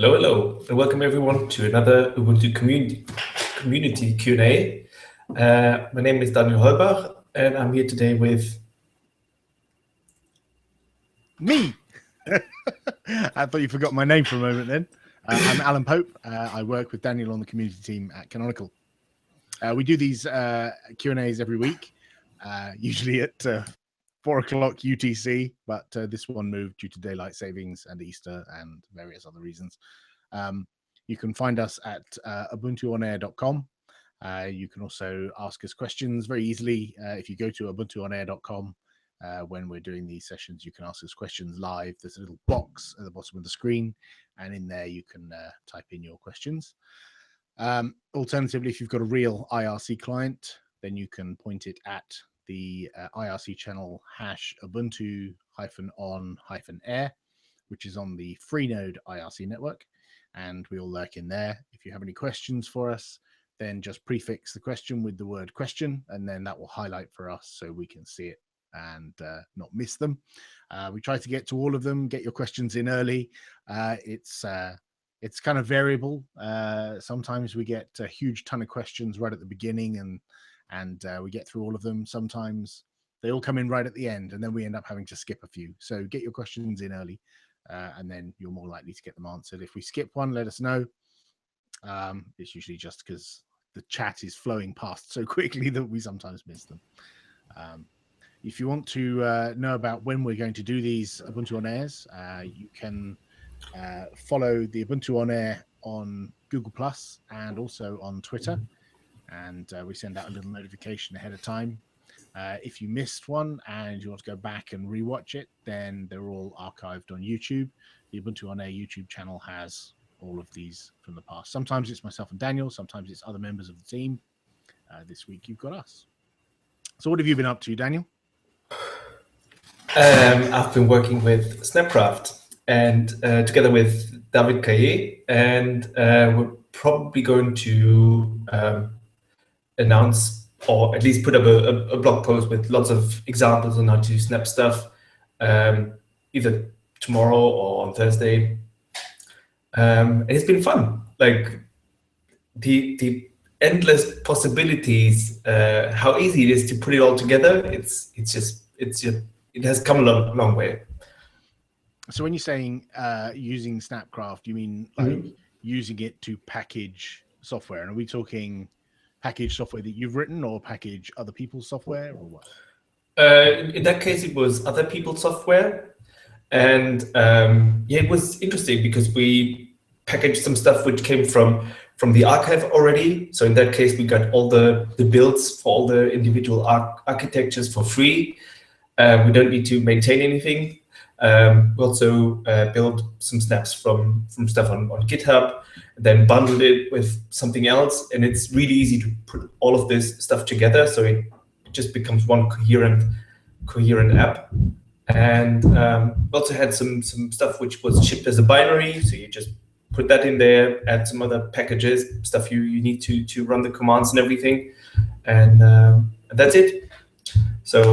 Hello, hello, and welcome everyone to another Ubuntu Community Q&A. My name is Daniel Holbach, and I'm here today with... Me! I thought you forgot my name for a moment then. I'm Alan Pope. I work with Daniel on the community team at Canonical. We do these Q&As every week, usually at 4 o'clock UTC, but this one moved due to daylight savings and Easter and various other reasons. You can find us at ubuntuonair.com. You can also ask us questions very easily. If you go to ubuntuonair.com, when we're doing these sessions, you can ask us questions live. There's a little box at the bottom of the screen, and in there you can type in your questions. Alternatively, if you've got a real IRC client, then you can point it at the IRC channel #ubuntu-on-air, which is on the Freenode IRC network, and we all lurk in there. If you have any questions for us, then just prefix the question with the word question, and then that will highlight for us so we can see it and not miss them. We try to get to all of them. Get your questions in early. It's kind of variable. Sometimes we get a huge ton of questions right at the beginning, and we get through all of them. Sometimes they all come in right at the end, and then we end up having to skip a few. So get your questions in early, and then you're more likely to get them answered. If we skip one, let us know. It's usually just because the chat is flowing past so quickly that we sometimes miss them. If you want to know about when we're going to do these Ubuntu On Airs, you can follow the Ubuntu On Air on Google Plus and also on Twitter. And we send out a little notification ahead of time. If you missed one and you want to go back and rewatch it, then they're all archived on YouTube. The Ubuntu On Air YouTube channel has all of these from the past. Sometimes it's myself and Daniel, sometimes it's other members of the team. This week you've got us. So what have you been up to, Daniel? I've been working with Snapcraft and together with David Caillet, and we're probably going to announce, or at least put up a blog post with lots of examples on how to snap stuff, either tomorrow or on Thursday. And it's been fun, like the endless possibilities, how easy it is to put it all together. It has come a long way. So when you're saying using Snapcraft, you mean like using it to package software? And are we talking package software that you've written or package other people's software, or what? In that case, it was other people's software. And yeah, it was interesting because we packaged some stuff which came from the archive already. So in that case, we got all the builds for all the individual architectures for free. We don't need to maintain anything. We also built some snaps from stuff on GitHub, then bundled it with something else. And it's really easy to put all of this stuff together. So it just becomes one coherent app. And we also had some stuff which was shipped as a binary. So you just put that in there, add some other packages, stuff you need to run the commands and everything. And that's it. So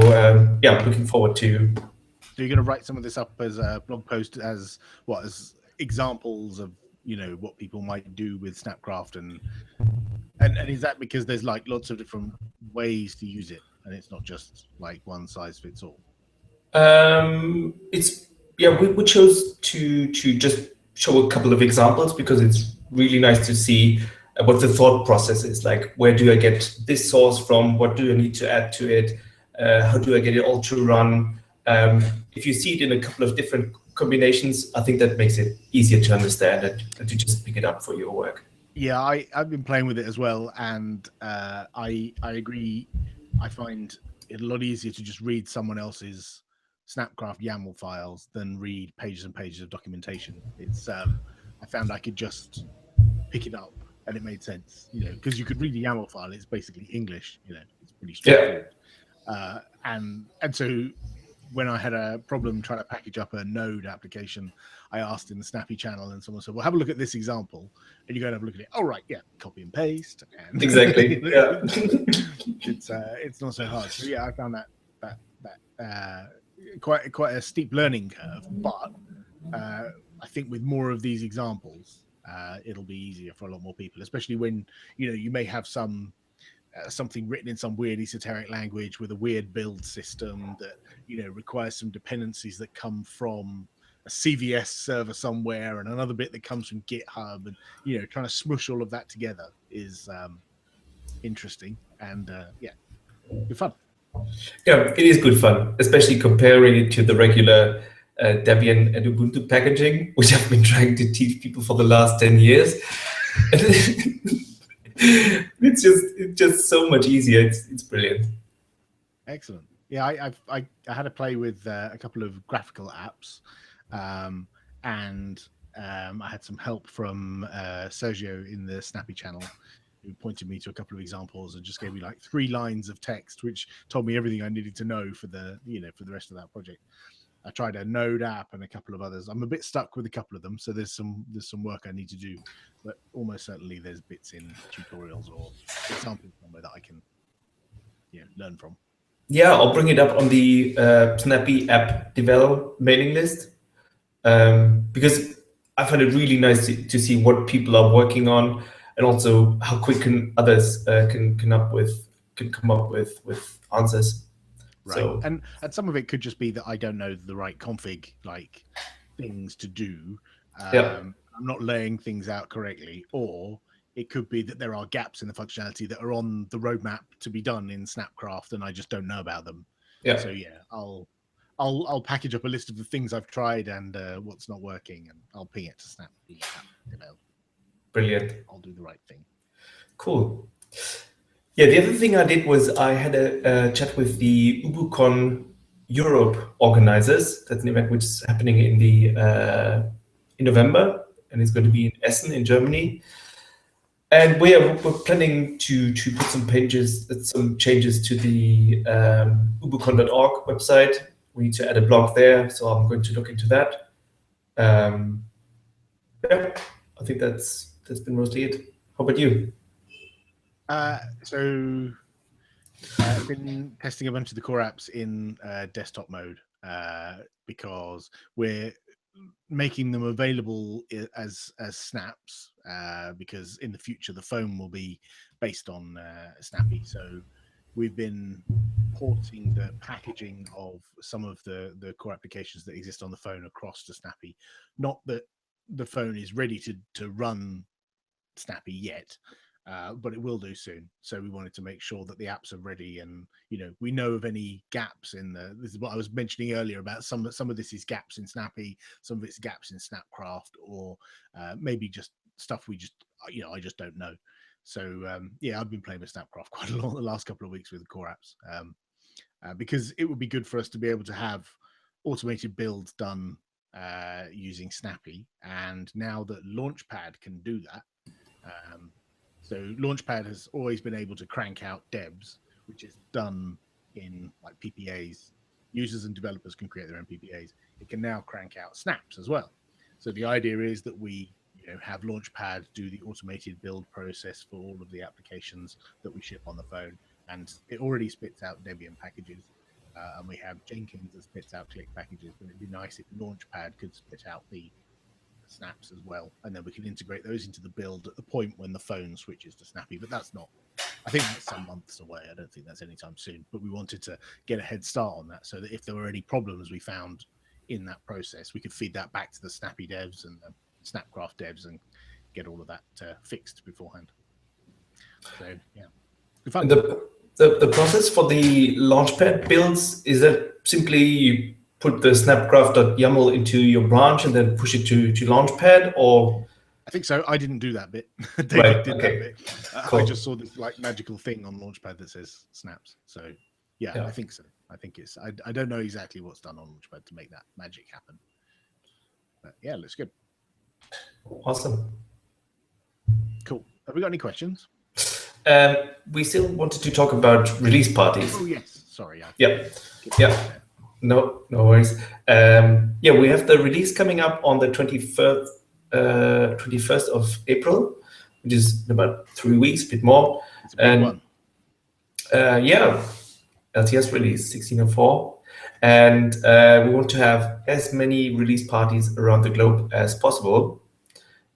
yeah, I'm looking forward to. So you're going to write some of this up as a blog post, as examples of, what people might do with Snapcraft, and is that because there's like lots of different ways to use it, and it's not just like one size fits all? We chose to just show a couple of examples because it's really nice to see what the thought process is like. Where do I get this source from? What do I need to add to it? How do I get it all to run? If you see it in a couple of different combinations, I think that makes it easier to understand and to just pick it up for your work. Yeah, I've been playing with it as well, and I agree. I find it a lot easier to just read someone else's Snapcraft YAML files than read pages and pages of documentation. It's I found I could just pick it up and it made sense, because you could read the YAML file. It's basically English, it's pretty straightforward. Yeah. And so when I had a problem trying to package up a Node application, I asked in the Snappy channel, and someone said, well, have a look at this example. And you go and have a look at it. Oh, right, yeah, copy and paste. And exactly. Yeah. It's not so hard. So yeah, I found that quite a steep learning curve, but I I think with more of these examples, it'll be easier for a lot more people, especially when you may have something written in some weird esoteric language with a weird build system that requires some dependencies that come from a CVS server somewhere and another bit that comes from GitHub, and trying to smush all of that together is interesting and good fun. Yeah, it is good fun, especially comparing it to the regular Debian and Ubuntu packaging, which I've been trying to teach people for the last 10 years. It's just so much easier. It's brilliant. Excellent. Yeah, I had to play with a couple of graphical apps, and I had some help from Sergio in the Snappy channel, who pointed me to a couple of examples and just gave me like 3 lines of text, which told me everything I needed to know for the rest of that project. I tried a Node app and a couple of others. I'm a bit stuck with a couple of them, so there's some work I need to do, but almost certainly there's bits in tutorials or examples somewhere that I can learn from. Yeah, I'll bring it up on the Snappy app develop mailing list, because I find it really nice to see what people are working on, and also how quick others can come up with answers. Right. So, and some of it could just be that I don't know the right config things to do. I'm not laying things out correctly, or it could be that there are gaps in the functionality that are on the roadmap to be done in Snapcraft, and I just don't know about them. Yeah. So I'll package up a list of the things I've tried and what's not working, and I'll ping it to Snap. Brilliant. I'll do the right thing. Cool. Yeah, the other thing I did was I had a chat with the UbuCon Europe organizers. That's an event which is happening in November, and it's going to be in Essen in Germany. And we're planning to put some changes to the ubucon.org website. We need to add a blog there, so I'm going to look into that. Yeah, I think that's been mostly it. How about you? So I've been testing a bunch of the core apps in desktop mode because we're making them available as snaps because in the future the phone will be based on Snappy. So we've been porting the packaging of some of the core applications that exist on the phone across to Snappy. Not that the phone is ready to run Snappy yet, but it will do soon. So we wanted to make sure that the apps are ready, and we know of any gaps in this is what I was mentioning earlier about some of this is gaps in Snappy, some of it's gaps in Snapcraft, or maybe just stuff we just I just don't know. So I've been playing with Snapcraft quite a lot the last couple of weeks with the core apps, because it would be good for us to be able to have automated builds done using Snappy, and now that Launchpad can do that. So Launchpad has always been able to crank out debs, which is done in like PPAs. Users and developers can create their own PPAs. It can now crank out snaps as well. So the idea is that we have Launchpad do the automated build process for all of the applications that we ship on the phone, and it already spits out Debian packages. And we have Jenkins that spits out Click packages, but it'd be nice if Launchpad could spit out the snaps as well, and then we can integrate those into the build at the point when the phone switches to Snappy. But that's not, I think that's some months away. I don't think that's anytime soon, but we wanted to get a head start on that so that if there were any problems we found in that process, we could feed that back to the Snappy devs and the Snapcraft devs and get all of that fixed beforehand. So good fun. The process for the Launchpad builds, is that simply you put the snapcraft.yaml into your branch and then push it to Launchpad, or? I think so. I didn't do that bit. David did that bit. Cool. I just saw this like magical thing on Launchpad that says snaps. So yeah, I think so. I think it's. I don't know exactly what's done on Launchpad to make that magic happen. But yeah, looks good. Awesome. Cool. Have we got any questions? We still wanted to talk about release parties. Oh yes. Sorry. Yeah. No worries. We have the release coming up on the 21st of April, which is in about 3 weeks, a bit more. It's a big one. LTS release 1604. And we want to have as many release parties around the globe as possible.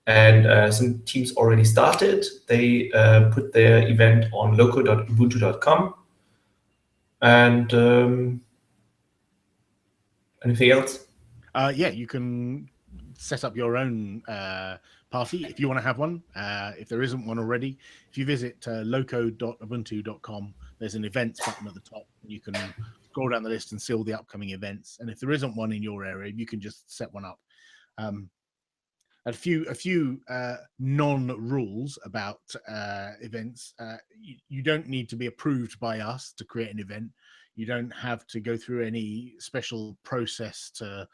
And some teams already started. They put their event on loco.ubuntu.com. And anything else? Yeah, you can set up your own party if you want to have one. If there isn't one already, if you visit loco.ubuntu.com, there's an events button at the top. You can scroll down the list and see all the upcoming events. And if there isn't one in your area, you can just set one up. A few non-rules about events. You don't need to be approved by us to create an event. You don't have to go through any special process to,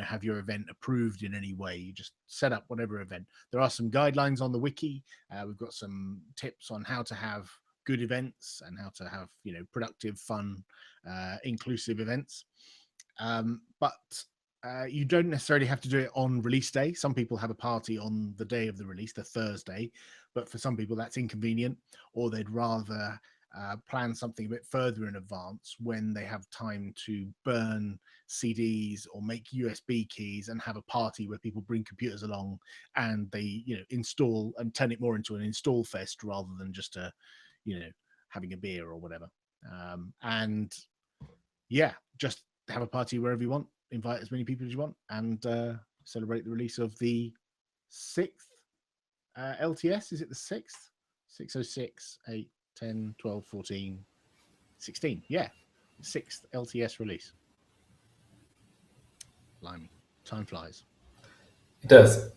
have your event approved in any way. You just set up whatever event. There are some guidelines on the wiki. We've got some tips on how to have good events and how to have, productive, fun, inclusive events. But you don't necessarily have to do it on release day. Some people have a party on the day of the release, the Thursday, but for some people that's inconvenient, or they'd rather plan something a bit further in advance when they have time to burn CDs or make USB keys and have a party where people bring computers along and they, install and turn it more into an install fest rather than just having a beer or whatever. And yeah, just have a party wherever you want, invite as many people as you want, and celebrate the release of the 6th LTS. Is it the 6th? 606, 8, 10, 12, 14, 16. Yeah, 6th LTS release. Blimey, time flies. It does.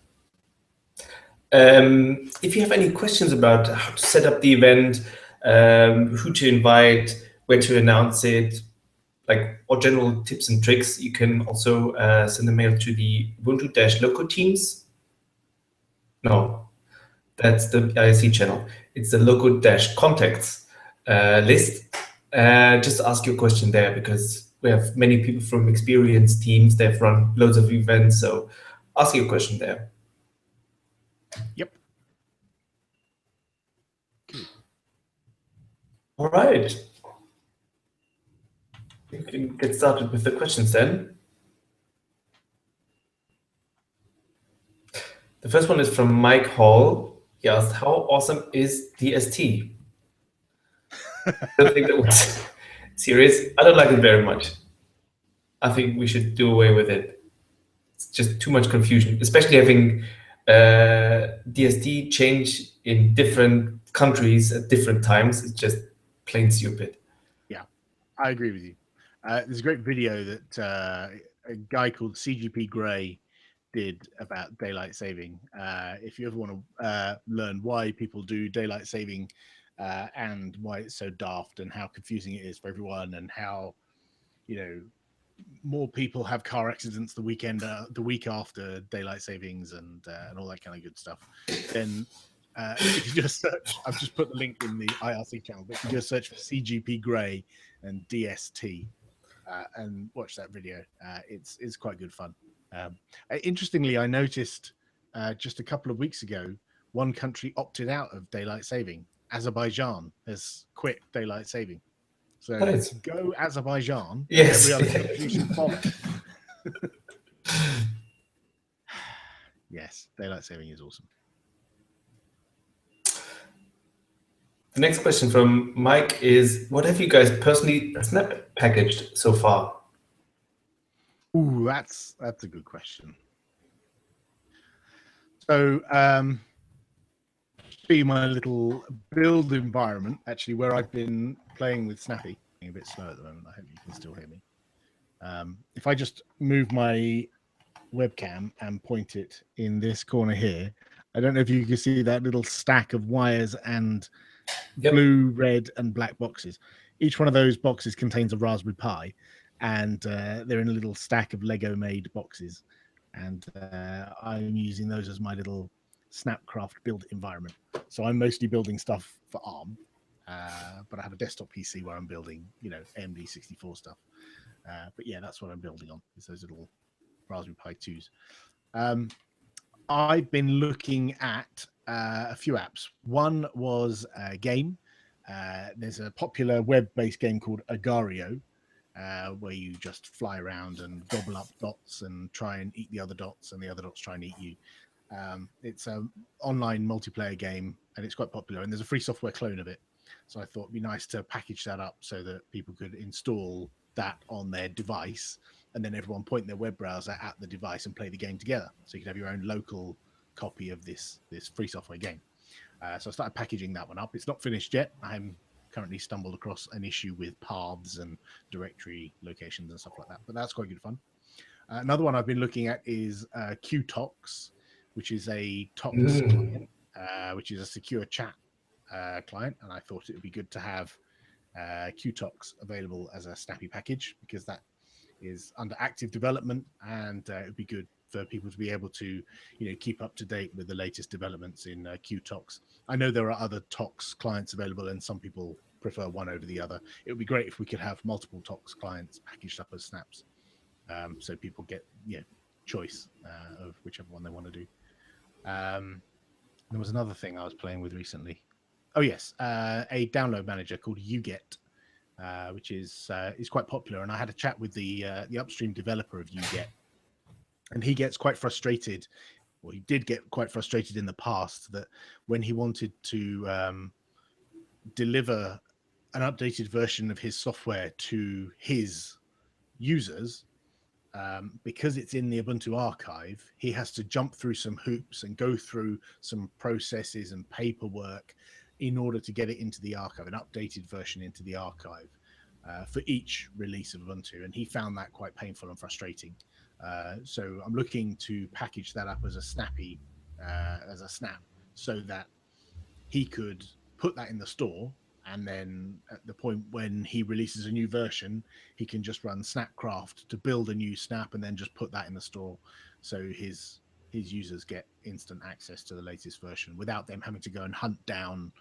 If you have any questions about how to set up the event, who to invite, when to announce it, or general tips and tricks, you can also send a mail to the Ubuntu-Loco teams. No, that's the IRC channel. It's the Loco-contacts list. Just ask your question there, because we have many people from experienced teams. They've run loads of events, so ask your question there. Yep. All right. We can get started with the questions then. The first one is from Mike Hall. He asked, how awesome is DST? I don't think that was serious. I don't like it very much. I think we should do away with it. It's just too much confusion, especially having DST change in different countries at different times. It's just plain stupid. Yeah, I agree with you. There's a great video that a guy called CGP Grey did about daylight saving. If you ever want to learn why people do daylight saving and why it's so daft and how confusing it is for everyone, and how more people have car accidents the week after daylight savings and all that kind of good stuff, then if you just search, I've just put the link in the IRC channel, but if you just search for CGP Grey and DST and watch that video, it's quite good fun. Interestingly, I noticed just a couple of weeks ago, one country opted out of daylight saving. Azerbaijan has quit daylight saving. So nice. Go Azerbaijan. Yes. Every other country should follow. Yes, daylight saving is awesome. The next question from Mike is, what have you guys personally snap packaged so far? Ooh, that's a good question. So be my little build environment, actually, where I've been playing with Snappy. A bit slow at the moment. I hope you can still hear me. If I just move my webcam and point it in this corner here, I don't know if you can see that little stack of wires and blue, red, and black boxes. Each one of those boxes contains a Raspberry Pi, and they're in a little stack of Lego-made boxes. And I'm using those as my little Snapcraft build environment. So I'm mostly building stuff for ARM, but I have a desktop PC where I'm building, AMD 64 stuff. But yeah, that's what I'm building on, is those little Raspberry Pi 2s. I've been looking at a few apps. One was a game. There's a popular web-based game called Agario, where you just fly around and gobble up dots and try and eat the other dots, and the other dots try and eat you. It's an online multiplayer game, and it's quite popular, and there's a free software clone of it. So I thought it'd be nice to package that up so that people could install that on their device, and then everyone point their web browser at the device and play the game together. So you could have your own local copy of this free software game. So I started packaging that one up. It's not finished yet. I'm currently stumbled across an issue with paths and directory locations and stuff like that, but that's quite good fun. Another one I've been looking at is QTox, which is a Tox client, which is a secure chat client, and I thought it would be good to have QTox available as a snappy package, because that is under active development, and it would be good for people to be able to, keep up to date with the latest developments in QTox. I know there are other Tox clients available, and some people prefer one over the other. It would be great if we could have multiple Tox clients packaged up as snaps, so people get choice of whichever one they want to do. There was another thing I was playing with recently. Oh yes, a download manager called UGet, which is quite popular. And I had a chat with the upstream developer of UGet, and he gets quite frustrated. Well, he did get quite frustrated in the past that when he wanted to deliver an updated version of his software to his users, because it's in the Ubuntu archive, he has to jump through some hoops and go through some processes and paperwork in order to get it into the archive, an updated version into the archive for each release of Ubuntu. And he found that quite painful and frustrating. So I'm looking to package that up as a snap, so that he could put that in the store, and then at the point when he releases a new version, he can just run Snapcraft to build a new snap and then just put that in the store, so his users get instant access to the latest version without them having to go and hunt down,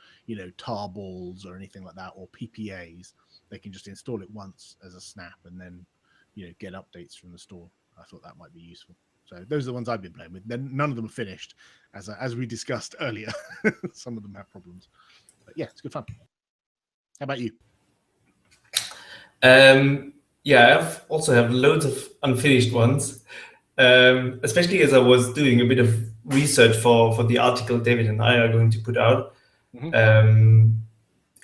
tarballs or anything like that, or PPAs. They can just install it once as a snap and then, get updates from the store. I thought that might be useful. So those are the ones I've been playing with. Then none of them are finished, as we discussed earlier. Some of them have problems, but yeah, it's good fun. How about you? I also have loads of unfinished ones, especially as I was doing a bit of research for the article David and I are going to put out.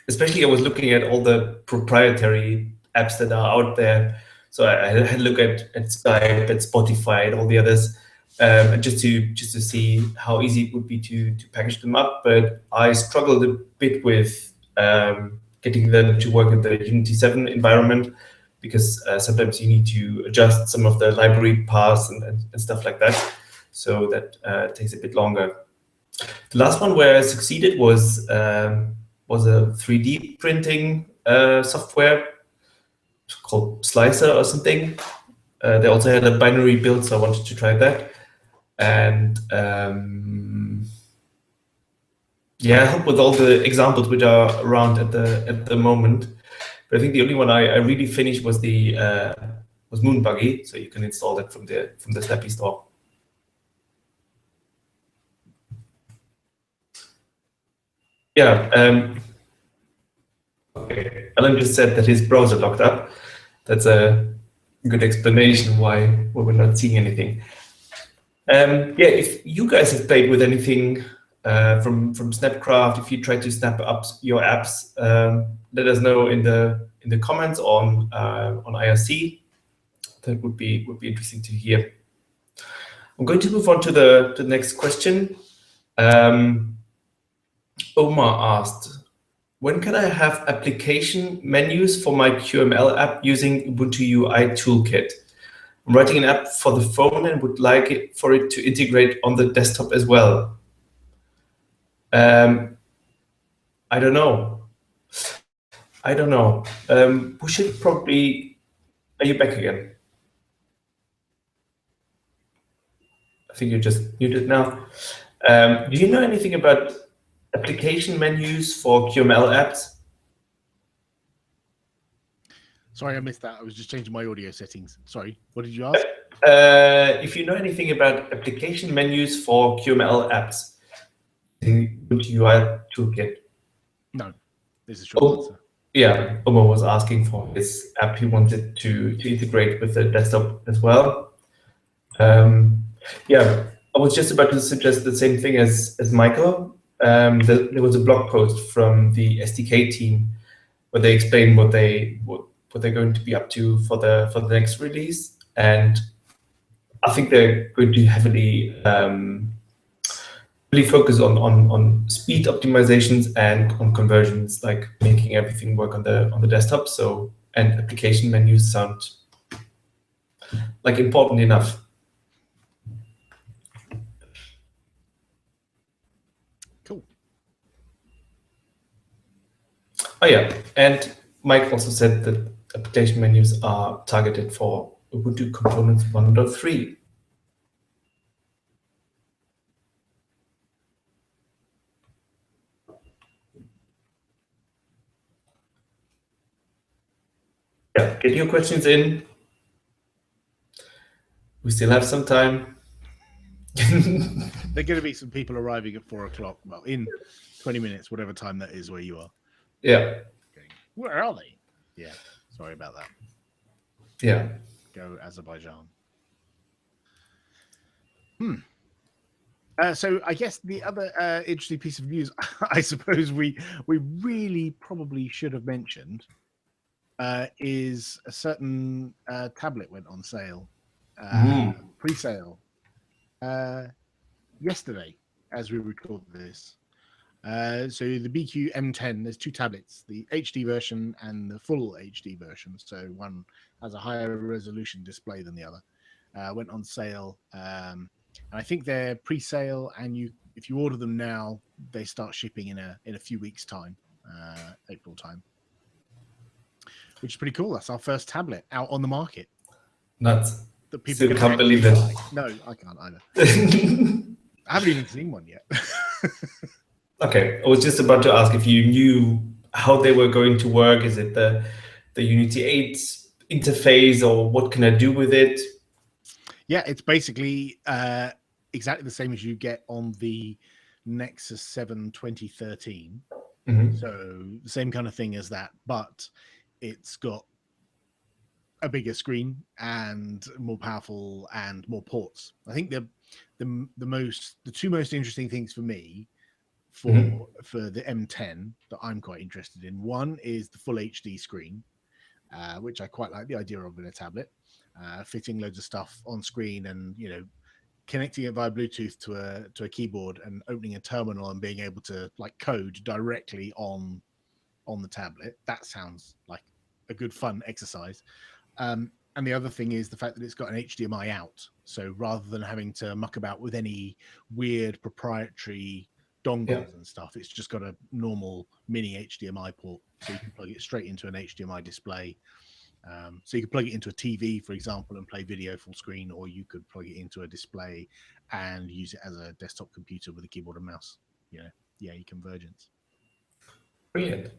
Especially I was looking at all the proprietary apps that are out there. So I had a look at Skype, at Spotify, and all the others, just to see how easy it would be to package them up. But I struggled a bit with getting them to work in the Unity 7 environment, because sometimes you need to adjust some of the library paths and stuff like that. So that takes a bit longer. The last one where I succeeded was a 3D printing software called Slicer or something. They also had a binary build, so I wanted to try that. And I hope with all the examples which are around at the moment. But I think the only one I really finished was was Moonbuggy, so you can install that from the Snappy store. Yeah. Okay. Alan just said that his browser locked up. That's a good explanation why we're not seeing anything. If you guys have played with anything from Snapcraft, if you try to snap up your apps, let us know in the comments on IRC. That would be interesting to hear. I'm going to move on to the next question. Omar asked, when can I have application menus for my QML app using Ubuntu UI Toolkit? I'm writing an app for the phone and would like for it to integrate on the desktop as well. I don't know. We should probably. Are you back again? I think you're just muted now. Do you know anything about application menus for QML apps? Sorry, I missed that. I was just changing my audio settings. Sorry, what did you ask? If you know anything about application menus for QML apps in Ubuntu UI Toolkit. No, there's a short answer. yeah, Omar was asking for his app. He wanted to integrate with the desktop as well. Yeah, I was just about to suggest the same thing as Michael. There was a blog post from the SDK team where they explain what they're going to be up to for the next release, and I think they're going to heavily really focus on speed optimizations and on conversions, like making everything work on the desktop. So, and application menus sound like important enough. Cool. Oh yeah, and Mike also said that application menus are targeted for Ubuntu Components 1.3. Yeah, get your questions in. We still have some time. There are going to be some people arriving at 4 o'clock. Well, in 20 minutes, whatever time that is where you are. Yeah. Where are they? Yeah. Sorry about that. Yeah. Go Azerbaijan. So I guess the other interesting piece of news, I suppose we really probably should have mentioned, is a certain tablet went on sale, pre-sale, yesterday as we record this. So the BQ M10, there's two tablets, the HD version and the full HD version. So one has a higher resolution display than the other. Went on sale. And I think they're pre-sale, and if you order them now, they start shipping in a few weeks' time, April time, which is pretty cool. That's our first tablet out on the market. Nuts. That people Still can't believe it. No, I can't either. I haven't even seen one yet. Okay, I was just about to ask if you knew how they were going to work. Is it the Unity 8 interface, or what can I do with it? Yeah, it's basically exactly the same as you get on the Nexus 7 2013. Mm-hmm. So the same kind of thing as that, but it's got a bigger screen and more powerful and more ports. I think the two most interesting things for me for the M10 that I'm quite interested in. One is the full HD screen, which I quite like the idea of in a tablet. Fitting loads of stuff on screen, and connecting it via Bluetooth to a keyboard and opening a terminal and being able to like code directly on the tablet. That sounds like a good fun exercise. And the other thing is the fact that it's got an HDMI out. So rather than having to muck about with any weird proprietary dongles and stuff, it's just got a normal mini HDMI port, so you can plug it straight into an HDMI display. So you could plug it into a TV, for example, and play video full screen, or you could plug it into a display and use it as a desktop computer with a keyboard and mouse. Convergence. Brilliant.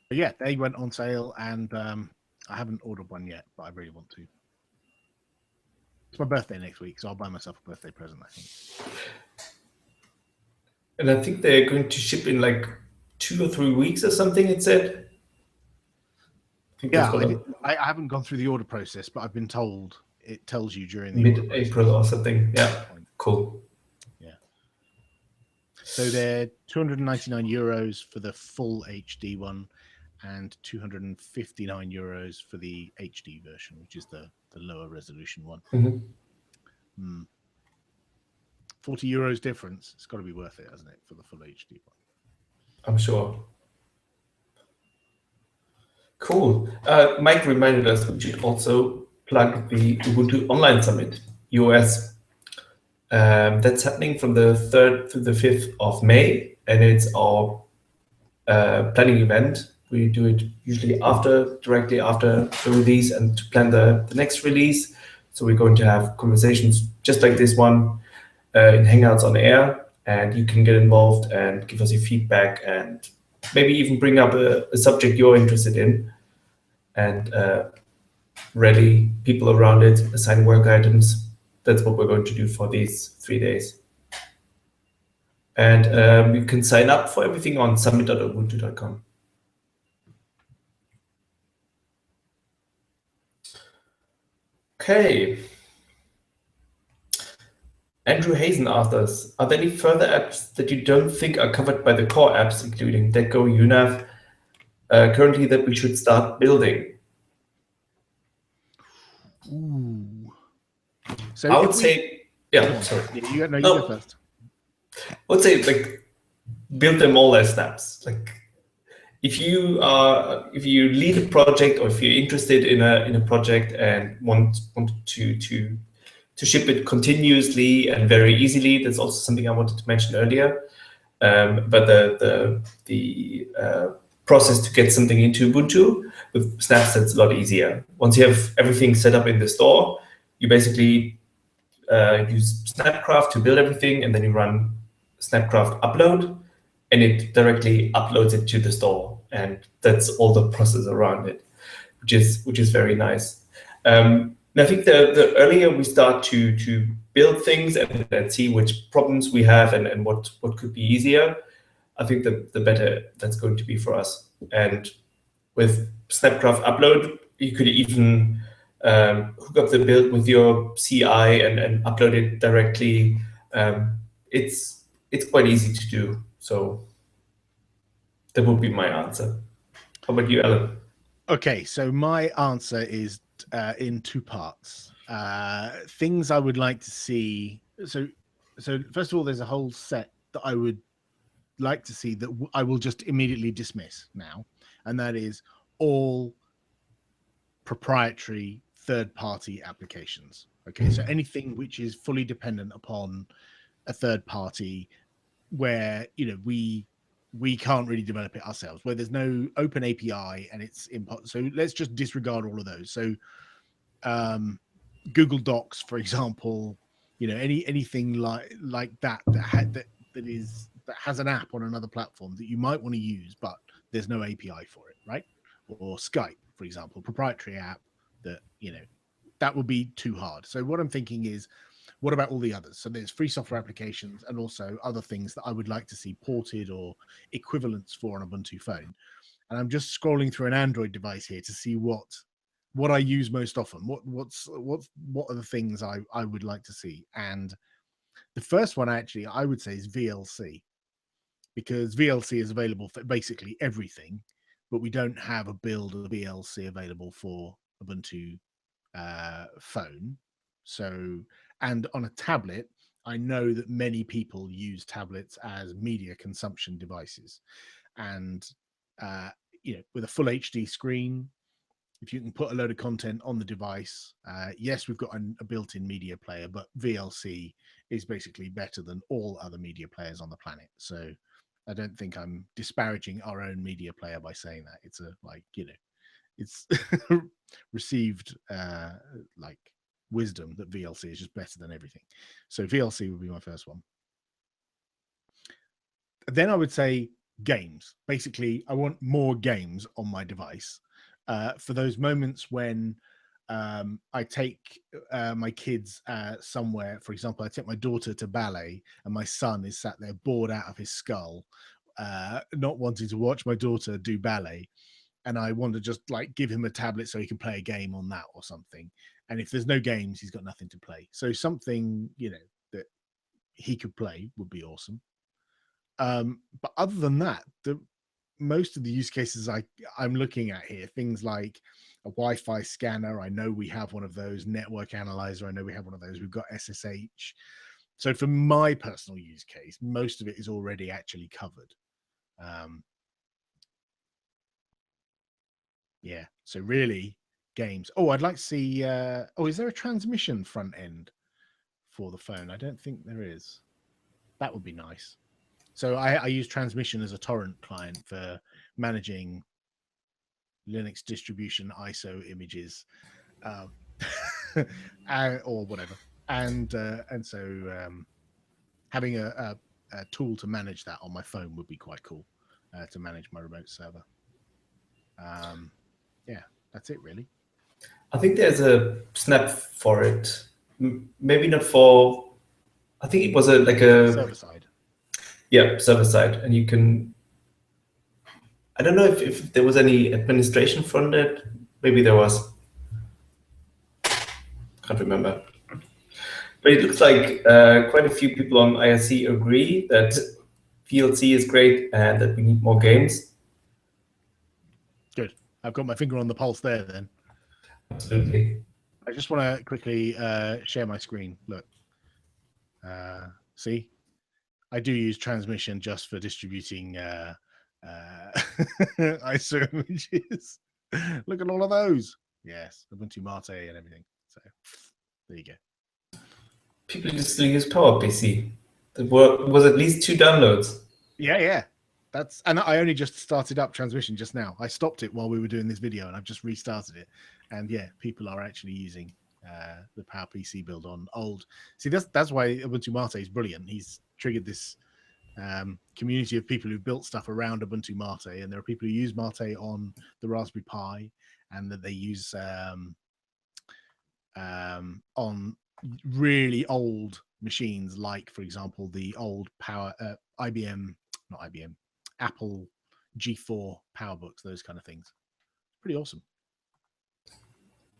But yeah, they went on sale, and I haven't ordered one yet, but I really want to. It's my birthday next week, so I'll buy myself a birthday present, I think. And I think they're going to ship in like 2 or 3 weeks or something, it said. I haven't gone through the order process, but I've been told it tells you during the mid-April or something. Yeah, cool. Yeah. So they're €299 for the full HD one, and €259 for the HD version, which is the lower resolution one. €40 difference. It's got to be worth it, hasn't it, for the full HD one? I'm sure. Cool. Mike reminded us we should also plug the Ubuntu Online Summit, US. That's happening from the 3rd to the 5th of May, and it's our planning event. We do it usually directly after the release, and to plan the next release. So we're going to have conversations just like this one in Hangouts on Air, and you can get involved and give us your feedback, and maybe even bring up a subject you're interested in, and rally people around it, assign work items. That's what we're going to do for these 3 days. And you can sign up for everything on summit.ubuntu.com. Okay. Andrew Hazen asked us, are there any further apps that you don't think are covered by the core apps, including Deco, UNAV, currently that we should start building? Ooh. So I would say, yeah, sorry. You go first. I would say like build them all as steps. Like if you lead a project, or if you're interested in a project and want to ship it continuously and very easily, that's also something I wanted to mention earlier. But the process to get something into Ubuntu with Snaps, that's a lot easier. Once you have everything set up in the store, you basically use Snapcraft to build everything, and then you run Snapcraft upload, and it directly uploads it to the store, and that's all the process around it, which is very nice. And I think the earlier we start to build things and see which problems we have and what could be easier, I think the better that's going to be for us. And with Snapcraft upload, you could even hook up the build with your CI and upload it directly. It's quite easy to do. So that would be my answer. How about you, Alan? Okay, so my answer is in two parts. Things I would like to see. So first of all, there's a whole set that I would like to see that I will just immediately dismiss now, and that is all proprietary third-party applications. Okay, so anything which is fully dependent upon a third party, where we can't really develop it ourselves, where there's no open API and it's so let's just disregard all of those. So Google Docs, for example, anything like that has an app on another platform that you might want to use, but there's no API for it, right? Or Skype, for example, proprietary app that would be too hard. So what I'm thinking is, what about all the others? So there's free software applications and also other things that I would like to see ported or equivalents for an Ubuntu phone. And I'm just scrolling through an Android device here to see what I use most often. What are the things I would like to see? And the first one actually I would say is VLC, because VLC is available for basically everything, but we don't have a build of VLC available for Ubuntu phone. So, and on a tablet, I know that many people use tablets as media consumption devices, and with a full HD screen, if you can put a load of content on the device, yes, we've got a built-in media player, but VLC is basically better than all other media players on the planet. So I don't think I'm disparaging our own media player by saying that. It's it's received like wisdom that VLC is just better than everything. So VLC would be my first one. Then I would say games. Basically, I want more games on my device for those moments when I take my kids somewhere. For example, I take my daughter to ballet and my son is sat there bored out of his skull, not wanting to watch my daughter do ballet. And I want to just like give him a tablet so he can play a game on that or something. And if there's no games, he's got nothing to play. So something, that he could play would be awesome. But other than that, most of the use cases I'm looking at here, things like a Wi-Fi scanner, I know we have one of those. Network analyzer, I know we have one of those. We've got SSH. So for my personal use case, most of it is already actually covered. Yeah, so really games. Oh, I'd like to see is there a transmission front end for the phone? I don't think there is. That would be nice. So I use transmission as a torrent client for managing Linux distribution ISO images or whatever. And so having a tool to manage that on my phone would be quite cool, to manage my remote server. Yeah, that's it really. I think there's a snap for it. Maybe not for. I think it was like a server side. Yeah, server side, and you can. I don't know if there was any administration from it. Maybe there was. Can't remember. But it looks like quite a few people on IRC agree that VLC is great and that we need more games. Good. I've got my finger on the pulse there then. Absolutely. I just want to quickly share my screen. Look. See? I do use transmission just for distributing ISO images. Look at all of those. Yes, Ubuntu Mate and everything. So there you go. People used to use PowerPC. There was at least 2 downloads. Yeah. And I only just started up transmission just now. I stopped it while we were doing this video, and I've just restarted it. And yeah, people are actually using the PowerPC build on old. See, that's why Ubuntu Mate is brilliant. He's triggered this community of people who built stuff around Ubuntu Mate, and there are people who use Mate on the Raspberry Pi, and that they use on really old machines, like, for example, the old Apple G4 PowerBooks, those kind of things. Pretty awesome.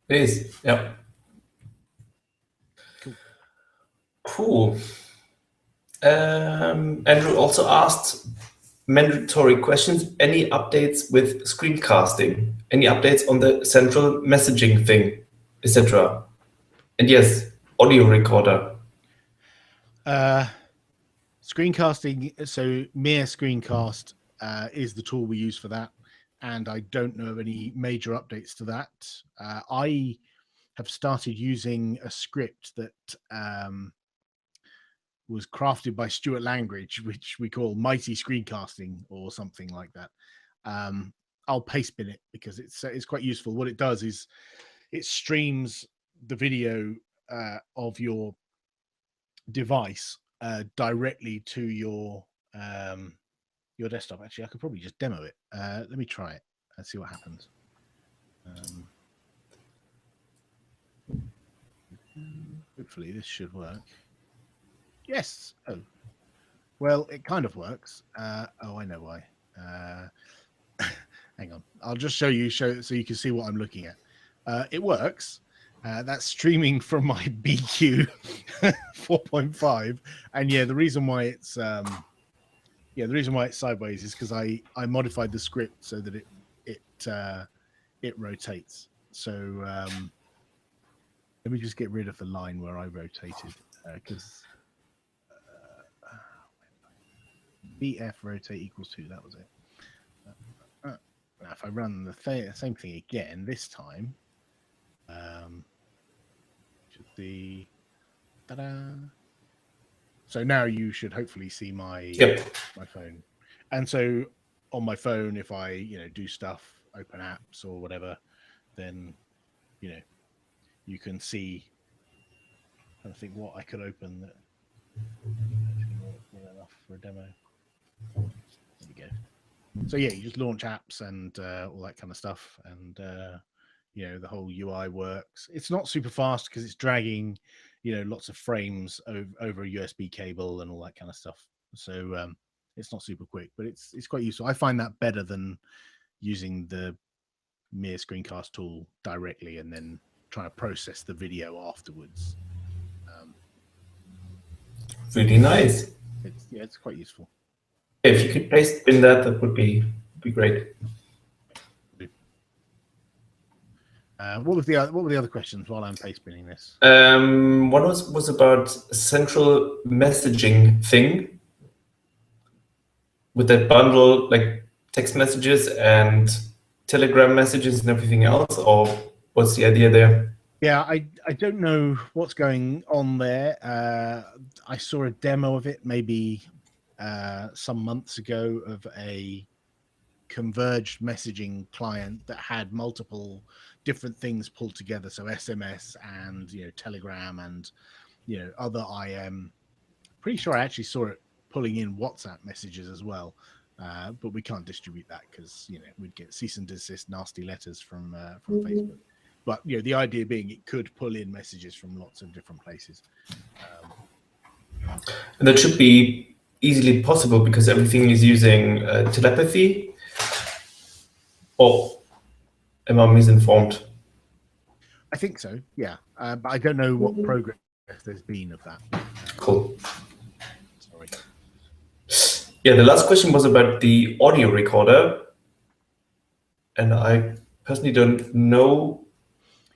It is, yeah. Cool. Andrew also asked mandatory questions. Any updates with screencasting? Any updates on the central messaging thing, etc.? And yes, audio recorder. Screencasting. So Mere Screencast is the tool we use for that, and I don't know of any major updates to that. I have started using a script that was crafted by Stuart Langridge, which we call Mighty Screencasting or something like that. I'll paste bin it because it's quite useful. What it does is it streams the video of your device directly to your desktop. Actually, I could probably just demo it. Let me try it and see what happens. Hopefully this should work. Yes. Oh, well, it kind of works. Oh, I know why. Hang on. I'll just show you so you can see what I'm looking at. It works. That's streaming from my BQ 4.5 and yeah, the reason why it's sideways is because I modified the script so that it rotates. So let me just get rid of the line where I rotated because BF rotate equals 2. That was it. Now if I run the same thing again this time, should be ta-da. So now you should hopefully see my my phone. And so on my phone, if I do stuff, open apps or whatever, then you can see. I think what I could open that enough for a demo. There we go. So yeah, you just launch apps and all that kind of stuff, and the whole UI works. It's not super fast because it's dragging lots of frames over a USB cable and all that kind of stuff. So it's not super quick, but it's quite useful. I find that better than using the Mere Screencast tool directly and then trying to process the video afterwards. Really nice. It's quite useful. If you could paste in that would be great. What were the other questions while I'm paste binning this? One was about central messaging thing with that bundle, like text messages and Telegram messages and everything else, or what's the idea there? Yeah, I don't know what's going on there. I saw a demo of it maybe some months ago of a converged messaging client that had multiple different things pulled together. So SMS and Telegram and other IM. Pretty sure I actually saw it pulling in WhatsApp messages as well. But we can't distribute that because we'd get cease and desist nasty letters from Facebook. But the idea being it could pull in messages from lots of different places. And that should be easily possible because everything is using telepathy. Or am I misinformed? I think so, yeah. But I don't know what progress there's been of that. Cool. Sorry. Yeah, the last question was about the audio recorder. And I personally don't know.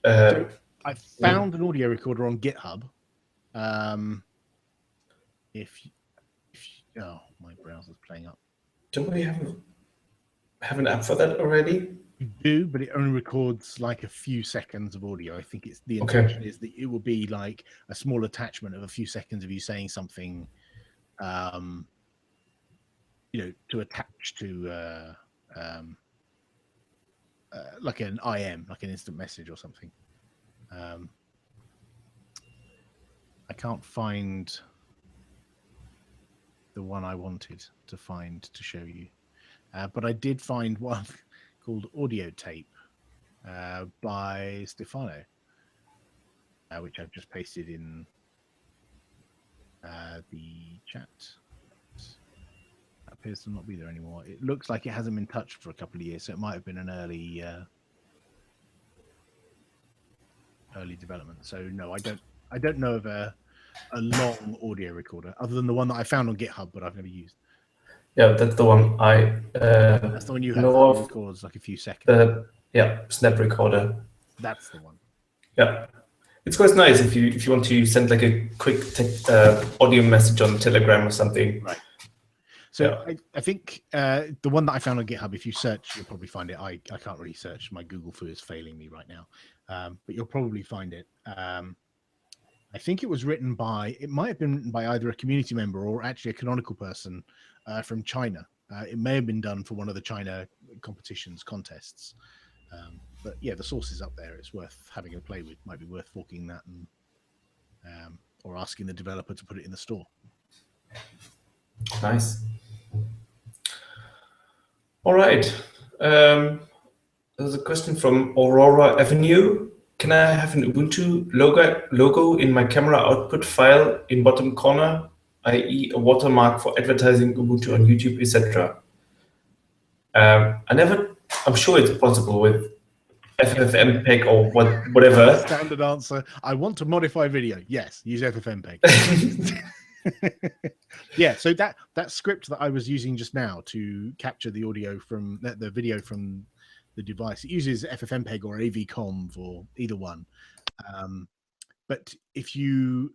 So I found an audio recorder on GitHub. Oh, my browser's playing up. Don't we have an app for that already? You do, but it only records like a few seconds of audio. I think it's the intention is that it will be like a small attachment of a few seconds of you saying something, you know, to attach to like an IM, like an instant message or something. I can't find the one I wanted to find to show you, but I did find one called Audio Tape by Stefano, which I've just pasted in the chat. That appears to not be there anymore. It looks like it hasn't been touched for a couple of years, so it might have been an early development. So no, I don't know of a long audio recorder other than the one that I found on GitHub, but I've never used. Yeah, that's the one that's the one you have. know that records like a few seconds. Yeah, Snap Recorder. That's the one. Yeah, it's quite nice if you want to send like a quick audio message on Telegram or something. Right. So yeah. I think the one that I found on GitHub, if you search, you'll probably find it. I can't really search. My Google Foo is failing me right now, but you'll probably find it. I think it was written by, it might have been written by either a community member or actually a canonical person from China. It may have been done for one of the China contests. But yeah, the source is up there. It's worth having a play with. Might be worth forking that and or asking the developer to put it in the store. Nice. All right. There's a question from Aurora Avenue. Can I have an Ubuntu logo in my camera output file in bottom corner, i.e. a watermark for advertising Ubuntu on YouTube, etc.? I'm sure it's possible with FFmpeg or whatever. Standard answer. I want to modify video. Yes, use FFmpeg. Yeah, so that script that I was using just now to capture the audio from the video from the device, it uses FFmpeg or AVConv or either one. But if you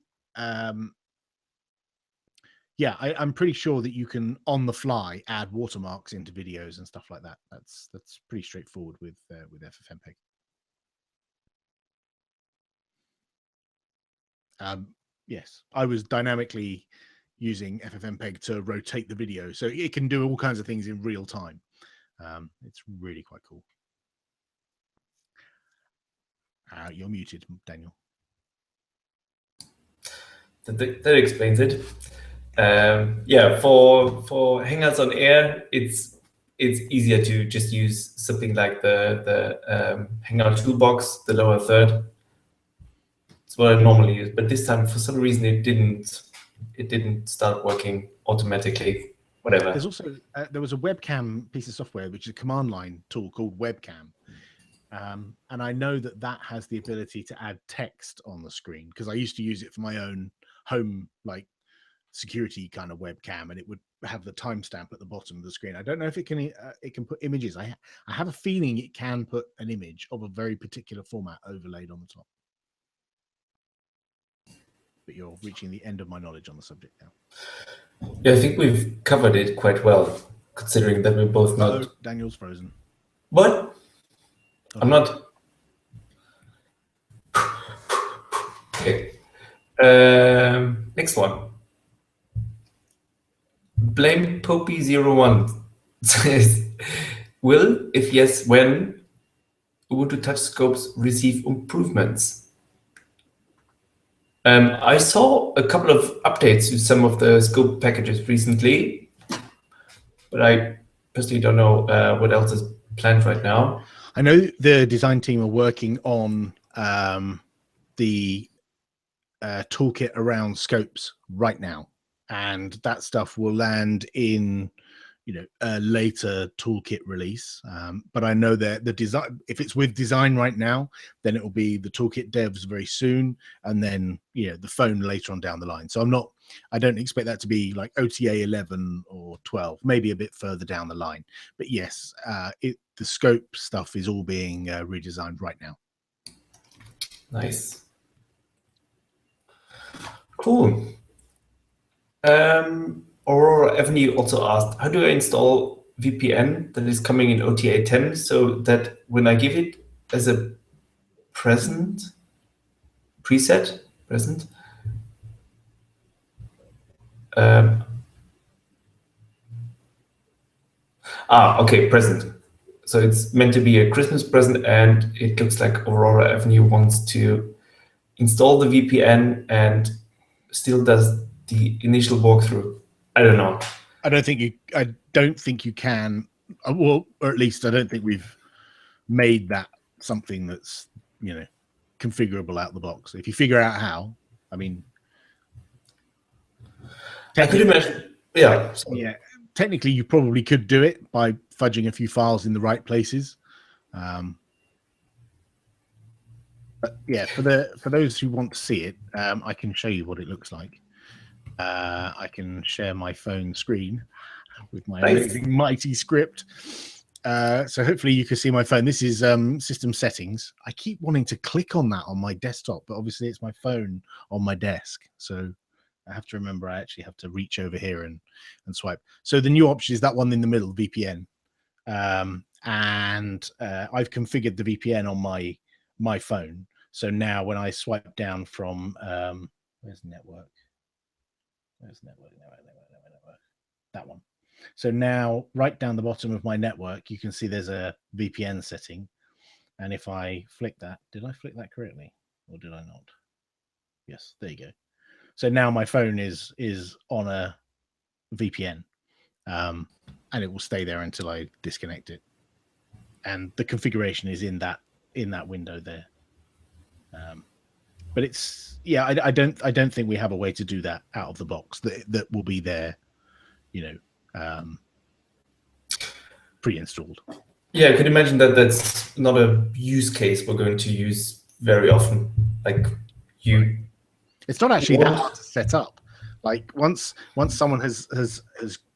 yeah, I'm pretty sure that you can on the fly add watermarks into videos and stuff like that. That's pretty straightforward with FFmpeg. Yes, I was dynamically using FFmpeg to rotate the video, so it can do all kinds of things in real time. It's really quite cool. You're muted, Daniel. That explains it. Yeah, for Hangouts on Air, it's easier to just use something like the Hangout toolbox, the lower third. It's what I normally use, but this time for some reason it didn't start working automatically. Whatever. There's also there was a webcam piece of software which is a command line tool called Webcam, and I know that has the ability to add text on the screen because I used to use it for my own home like security kind of webcam, and it would have the timestamp at the bottom of the screen. I don't know if it can put images. I have a feeling it can put an image of a very particular format overlaid on the top. But you're reaching the end of my knowledge on the subject now. Yeah, I think we've covered it quite well, considering that we're both not. Daniel's frozen. What? Oh. I'm not. Okay. Next one. Blame Popey01 says, will, if yes, when Ubuntu Touch Scopes receive improvements? I saw a couple of updates to some of the scope packages recently, but I personally don't know what else is planned right now. I know the design team are working on the toolkit around scopes right now. and that stuff will land in, you know, a later toolkit release. But I know that the design, if it's with design right now, then it will be the toolkit devs very soon, and then, you know, the phone later on down the line. So I don't expect that to be like OTA 11 or 12, maybe a bit further down the line. But yes, the scope stuff is all being redesigned right now. Nice. Cool. Aurora Avenue also asked, how do I install VPN that is coming in OTA 10 so that when I give it as a present, okay, present. So it's meant to be a Christmas present, and it looks like Aurora Avenue wants to install the VPN and still does the initial walkthrough. I don't know. I don't think you can. Well, or at least I don't think we've made that something that's, you know, configurable out the box. If you figure out how, I mean, I could imagine. Yeah. Yeah. Technically, you probably could do it by fudging a few files in the right places. But yeah, for those who want to see it, I can show you what it looks like. I can share my phone screen with my amazing mighty script. So hopefully you can see my phone. This is system settings. I keep wanting to click on that on my desktop, but obviously it's my phone on my desk. So I have to remember I actually have to reach over here and swipe. So the new option is that one in the middle, VPN. And I've configured the VPN on my phone. So now when I swipe down from where's network? Where's network? That one. So now right down the bottom of my network, you can see there's a VPN setting. And if I flick that, did I flick that correctly or did I not? Yes, there you go. So now my phone is on a VPN, and it will stay there until I disconnect it. And the configuration is in that window there. But it's, yeah, I don't think we have a way to do that out of the box that will be there, you know, pre-installed. Yeah, I could imagine that that's not a use case we're going to use very often. Like you, it's not actually that hard to set up. Like once someone has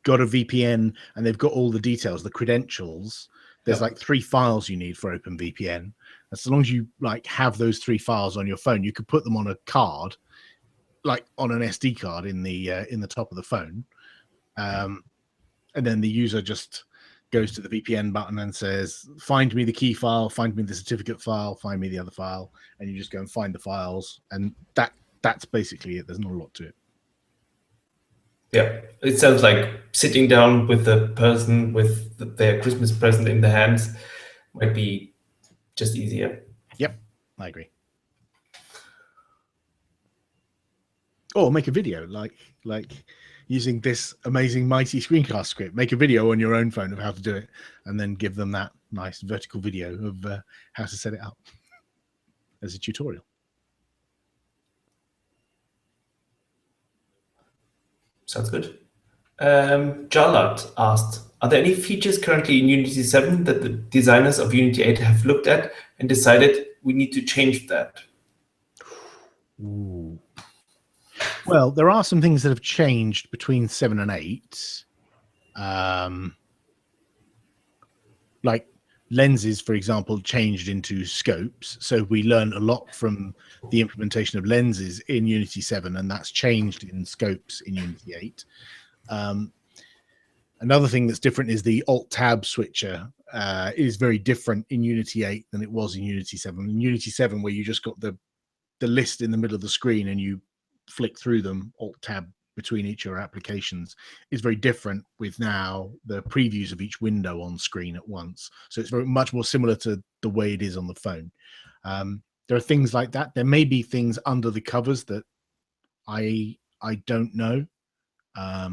got a VPN and they've got all the details, the credentials, there's like 3 files you need for OpenVPN. As long as you like have those 3 files on your phone, you could put them on a card, like on an SD card in the top of the phone, and then the user just goes to the VPN button and says, find me the key file, find me the certificate file, find me the other file, and you just go and find the files, and that's basically it. There's not a lot to it. Yeah, it sounds like sitting down with the person with their Christmas present in the hands might be just easier. Yep, I agree. Or make a video like using this amazing mighty screencast script. Make a video on your own phone of how to do it, and then give them that nice vertical video of how to set it up as a tutorial. Sounds good. Jarlad asked, are there any features currently in Unity 7 that the designers of Unity 8 have looked at and decided we need to change that? Ooh. Well, there are some things that have changed between 7 and 8. Like lenses, for example, changed into scopes. So we learned a lot from the implementation of lenses in Unity 7, and that's changed in scopes in Unity 8. Another thing that's different is the Alt-Tab switcher is very different in Unity 8 than it was in Unity 7. In Unity 7, where you just got the list in the middle of the screen and you flick through them, Alt-Tab between each of your applications, is very different with now the previews of each window on screen at once. So it's very much more similar to the way it is on the phone. There are things like that. There may be things under the covers that I don't know. I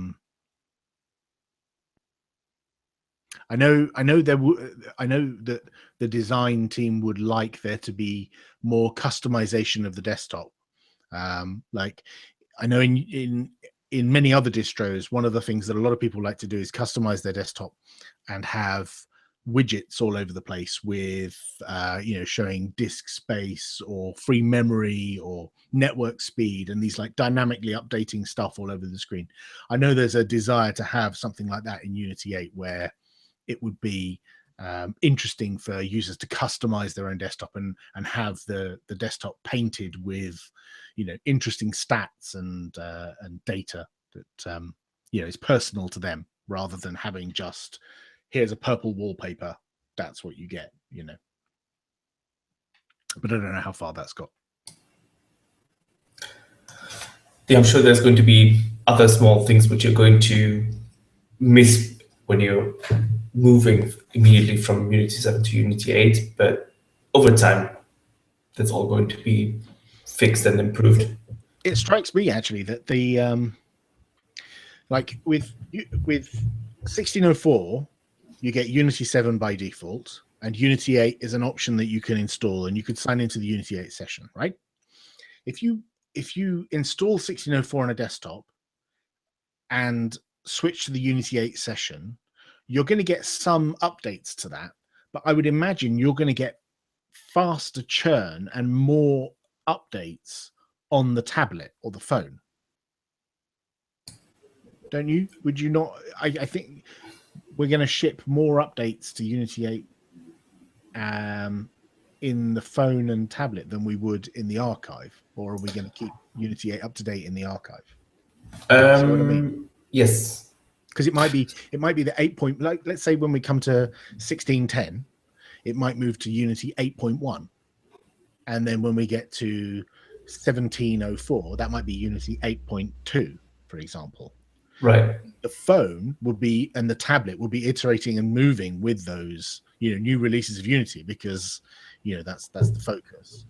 know that the design team would like there to be more customization of the desktop. Like I know in in many other distros, one of the things that a lot of people like to do is customize their desktop and have widgets all over the place with showing disk space or free memory or network speed and these like dynamically updating stuff all over the screen. I know there's a desire to have something like that in Unity 8 where it would be interesting for users to customize their own desktop and have the desktop painted with interesting stats and data that is personal to them, rather than having just here's a purple wallpaper, that's what you get, but I don't know how far that's got. Yeah, I'm sure there's going to be other small things which you're going to miss when you're moving immediately from Unity 7 to Unity 8, but over time, that's all going to be fixed and improved. It strikes me actually that the like with 1604, you get Unity 7 by default, and Unity 8 is an option that you can install, and you could sign into the Unity 8 session, right? If you install 1604 on a desktop and switch to the Unity 8 session, you're going to get some updates to that, but I would imagine you're going to get faster churn and more updates on the tablet or the phone. Don't you? Would you not? I think we're going to ship more updates to Unity 8 in the phone and tablet than we would in the archive, or are we going to keep Unity 8 up to date in the archive? See what I mean? Yes, because it might be the 8 point, like let's say when we come to 1610, it might move to Unity 8.1, and then when we get to 1704, that might be Unity 8.2, for example. Right. The phone would be, and the tablet will be iterating and moving with those, new releases of Unity, because, that's the focus.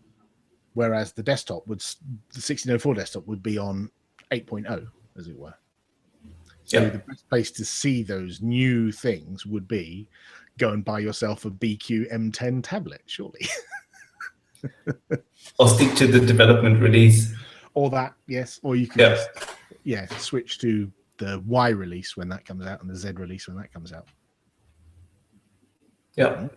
Whereas the desktop would, the 1604 desktop would be on 8.0, as it were. So the best place to see those new things would be go and buy yourself a BQ M10 tablet, surely. Or stick to the development release. Or that, yes. Or you can just, switch to the Y release when that comes out and the Z release when that comes out. Yeah.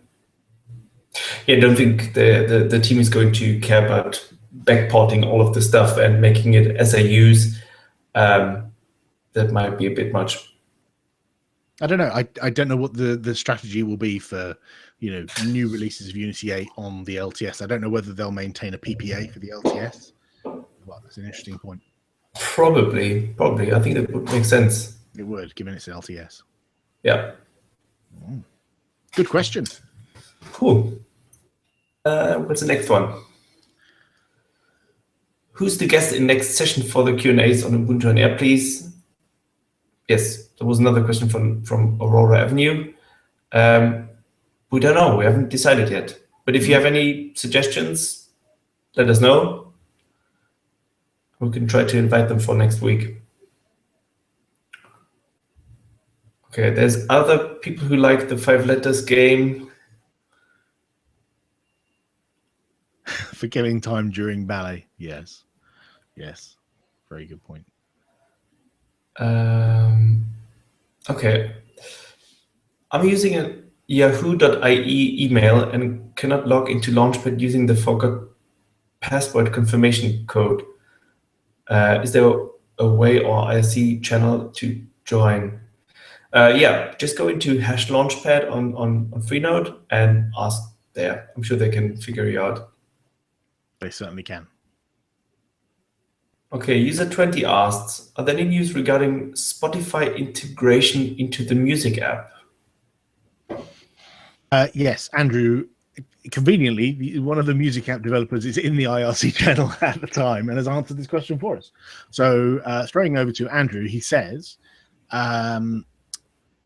Yeah, I don't think the team is going to care about backporting all of the stuff and making it SAUs. That might be a bit much. I don't know. I don't know what the strategy will be for, new releases of Unity 8 on the LTS. I don't know whether they'll maintain a PPA for the LTS. Well, that's an interesting point. Probably. I think that would make sense. It would, given it's an LTS. Yeah. Good question. Cool. What's the next one? Who's the guest in next session for the Q&As on Ubuntu on Air, please? Yes, there was another question from Aurora Avenue. We don't know. We haven't decided yet. But if you have any suggestions, let us know. We can try to invite them for next week. Okay, there's other people who like the 5 letters game. For killing time during ballet. Yes. Very good point. Okay. I'm using a yahoo.ie email and cannot log into Launchpad using the forgot password confirmation code. Is there a way or IRC channel to join? Just go into #launchpad on Freenode and ask there. I'm sure they can figure you out. They certainly can. Okay, user 20 asks, are there any news regarding Spotify integration into the music app? Yes, Andrew, conveniently, one of the music app developers is in the IRC channel at the time and has answered this question for us. So throwing over to Andrew, he says,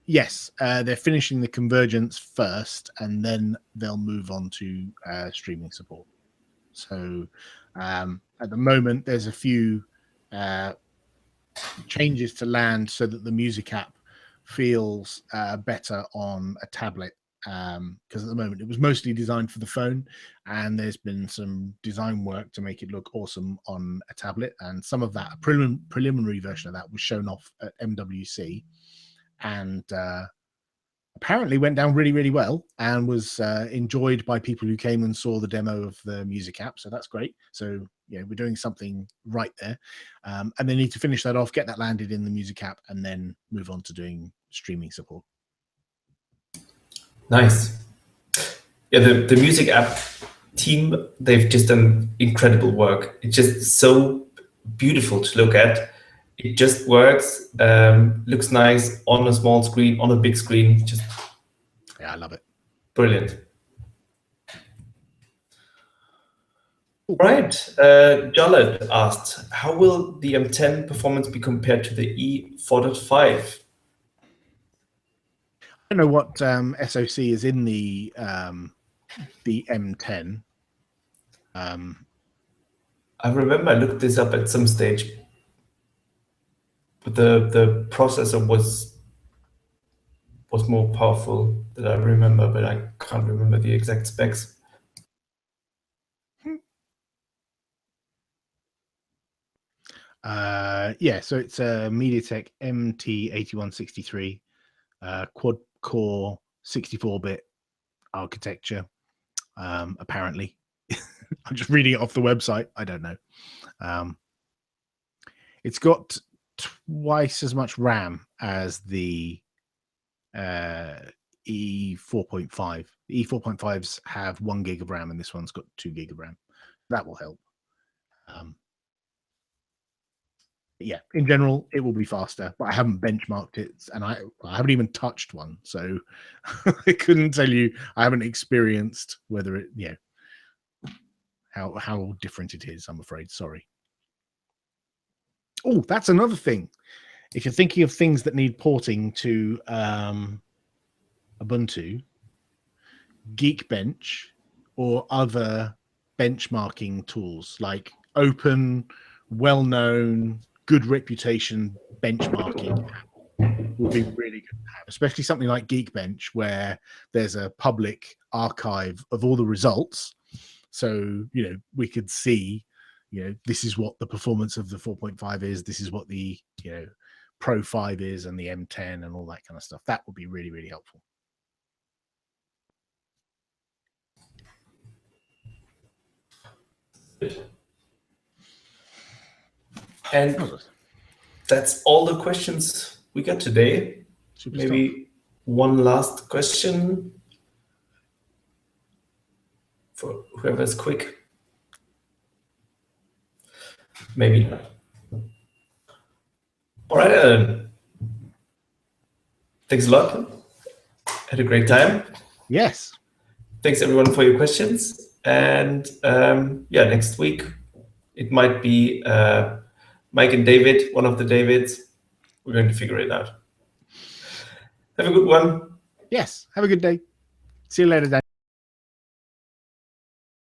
yes, they're finishing the convergence first, and then they'll move on to streaming support. So at the moment, there's a few changes to land so that the music app feels better on a tablet because at the moment it was mostly designed for the phone, and there's been some design work to make it look awesome on a tablet. And some of that preliminary version of that was shown off at MWC, and apparently went down really, really well, and was enjoyed by people who came and saw the demo of the music app. So that's great. So we're doing something right there, and they need to finish that off, get that landed in the music app, and then move on to doing streaming support. Nice. Yeah, the music app team, they've just done incredible work. It's just so beautiful to look at. It just works, looks nice on a small screen, on a big screen. Just I love it. Brilliant. Right. Jarlath asked, how will the M10 performance be compared to the E4.5? I don't know what SoC is in the M10. I remember I looked this up at some stage, but the processor was more powerful than I remember, but I can't remember the exact specs. Yeah, so it's a MediaTek MT8163 quad-core 64-bit architecture, apparently. I'm just reading it off the website. I don't know. It's got twice as much RAM as the E4.5. The E4.5s have 1 gig of RAM, and this one's got 2 gig of RAM. That will help. Yeah, in general, it will be faster, but I haven't benchmarked it, and I haven't even touched one, so I couldn't tell you. I haven't experienced whether it, how different it is. I'm afraid. Sorry. Oh, that's another thing. If you're thinking of things that need porting to Ubuntu, Geekbench or other benchmarking tools like open, well-known, good reputation benchmarking will be really good to have, especially something like Geekbench, where there's a public archive of all the results. So, we could see, this is what the performance of the 4.5 is. This is what the, Pro 5 is, and the M10 and all that kind of stuff. That would be really, really helpful. And that's all the questions we got today. Maybe one last question for whoever's quick. Maybe. All right, Alan. Thanks a lot. Had a great time. Yes. Thanks everyone for your questions. And next week it might be Mike and David, one of the Davids. We're going to figure it out. Have a good one. Yes. Have a good day. See you later, Dan.